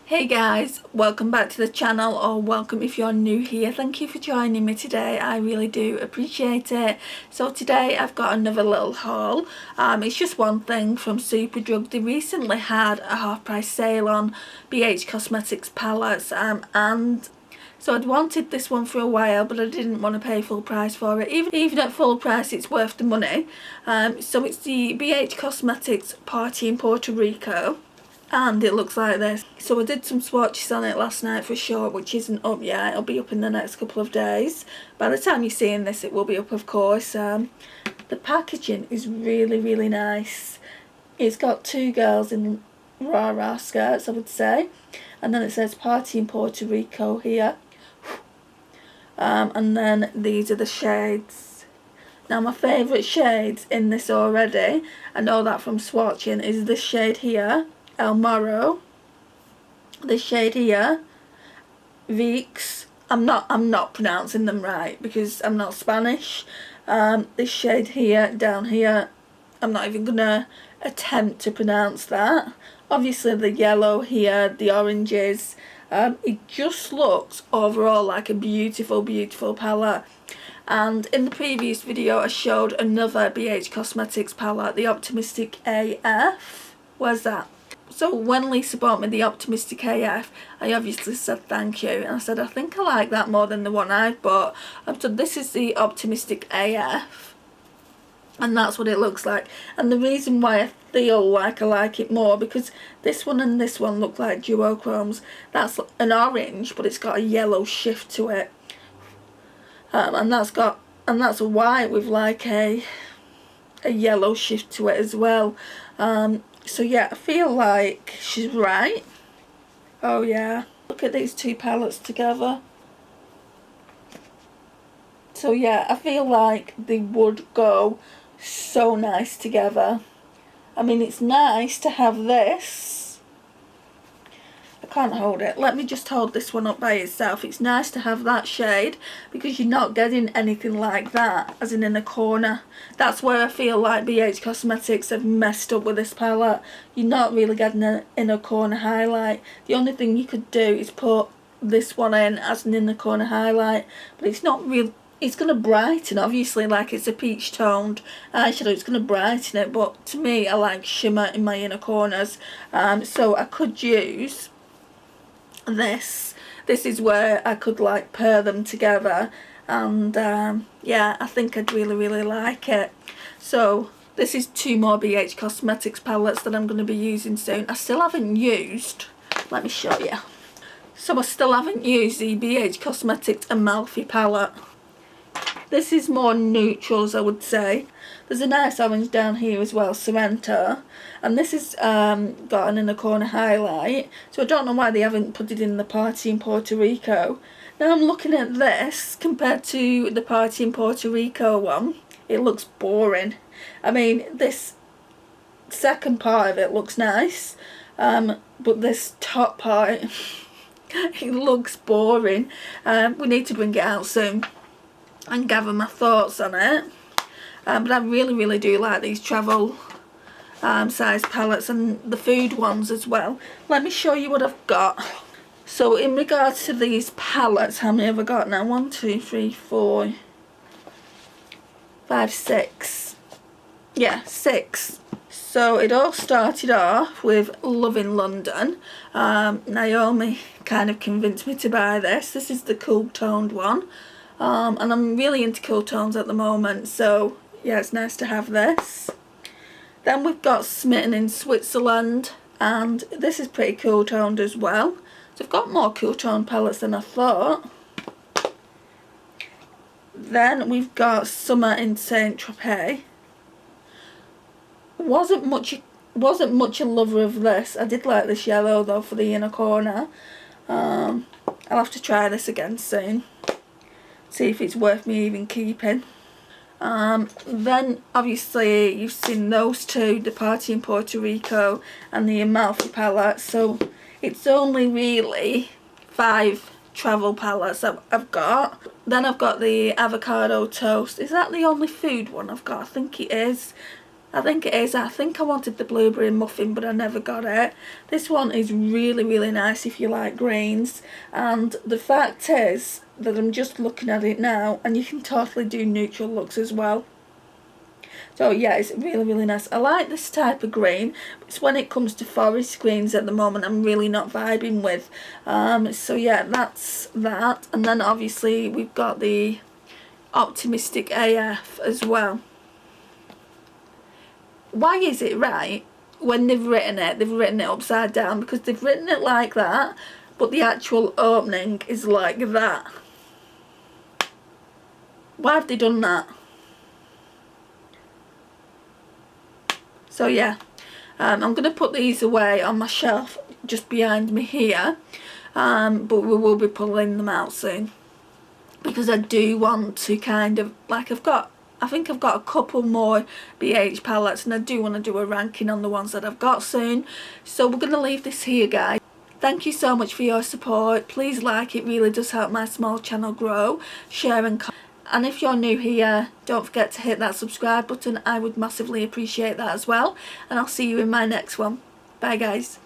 Hey guys, welcome back to the channel, or welcome if you're new here. Thank you for joining me today. I really do appreciate it. So today I've got another little haul. It's just one thing from Superdrug. They recently had a half price sale on BH Cosmetics palettes, and so I'd wanted this one for a while, but I didn't want to pay full price for it. Even at full price, it's worth the money. So it's the BH Cosmetics Party in Puerto Rico. And it looks like this. So I did some swatches on it last night for sure, which isn't up yet. It'll be up in the next couple of days. By the time you're seeing this, it will be up, of course. The packaging is really nice. It's got two girls in rah-rah skirts, I would say. And then it says Party in Puerto Rico here. And then these are the shades. Now my favourite shades in this already, I know that from swatching, is this shade here, El Morro. This shade here, Veeks. I'm not pronouncing them right because I'm not Spanish. This shade here, down here, I'm not even gonna attempt to pronounce that. Obviously the yellow here, the oranges. It just looks overall like a beautiful palette. And in the previous video I showed another BH Cosmetics palette, the Optimistic AF. Where's that? So when Lisa bought me the Optimistic AF, I obviously said thank you, and I said I think I like that more than the one I bought. So this is the Optimistic AF, and that's what it looks like. And the reason why I feel like I like it more, because this one and this one look like duochromes. That's an orange, but it's got a yellow shift to it, and that's a white with like a yellow shift to it as well. So yeah, I feel like she's right. Oh yeah, look at these two palettes together. So yeah, I feel like they would go so nice together. I mean, it's nice to have this. I can't hold it. Let me just hold this one up by itself. It's nice to have that shade because you're not getting anything like that as in a corner. That's where I feel like BH Cosmetics have messed up with this palette. You're not really getting an inner corner highlight. The only thing you could do is put this one in as an inner corner highlight, but it's not real. It's going to brighten, obviously, like it's a peach toned eyeshadow, it's going to brighten it, but to me I like shimmer in my inner corners. So I could use this is where I could like pair them together, and yeah, I think I'd really like it. So this is two more BH Cosmetics palettes that I'm going to be using soon. I still haven't used, let me show you. So I still haven't used the BH Cosmetics Amalfi palette. This is more neutrals, I would say. There's a nice orange down here as well, Sorrento. And this has got an inner corner highlight. So I don't know why they haven't put it in the Party in Puerto Rico. Now I'm looking at this compared to the Party in Puerto Rico one. It looks boring. I mean, this second part of it looks nice. But this top part, it looks boring. We need to bring it out soon and gather my thoughts on it. But I really do like these travel size palettes and the food ones as well. Let me show you what I've got. So in regards to these palettes, how many have I got now? 1, 2, 3, 4, 5, 6. Yeah, 6. So it all started off with Love in London. Naomi kind of convinced me to buy this. This is the cool toned one. And I'm really into cool tones at the moment, so yeah, it's nice to have this. Then we've got Smitten in Switzerland, and this is pretty cool toned as well. So I've got more cool toned palettes than I thought. Then we've got Summer in Saint Tropez. Wasn't much a lover of this. I did like this yellow though for the inner corner. I'll have to try this again soon. See if it's worth me even keeping. Then obviously you've seen those two, the Party in Puerto Rico and the Amalfi palette, so it's only really 5 travel palettes I've got. Then I've got the Avocado Toast. Is that the only food one I've got? I think it is. I think it is. I think I wanted the blueberry muffin, but I never got it. This one is really, really nice if you like greens. And the fact is that I'm just looking at it now, and you can totally do neutral looks as well. So yeah, it's really, really nice. I like this type of green. It's when it comes to forest greens at the moment I'm really not vibing with. So yeah, that's that. And then obviously we've got the Optimistic AF as well. Why is it right when they've written it upside down? Because they've written it like that, but the actual opening is like that. Why have they done that? So yeah, I'm going to put these away on my shelf just behind me here, but we will be pulling them out soon, because I do want to kind of, like, I think I've got a couple more BH palettes, and I do want to do a ranking on the ones that I've got soon. So we're going to leave this here, guys. Thank you so much for your support. Please like, it really does help my small channel grow. Share and comment. And if you're new here, don't forget to hit that subscribe button. I would massively appreciate that as well. And I'll see you in my next one. Bye guys.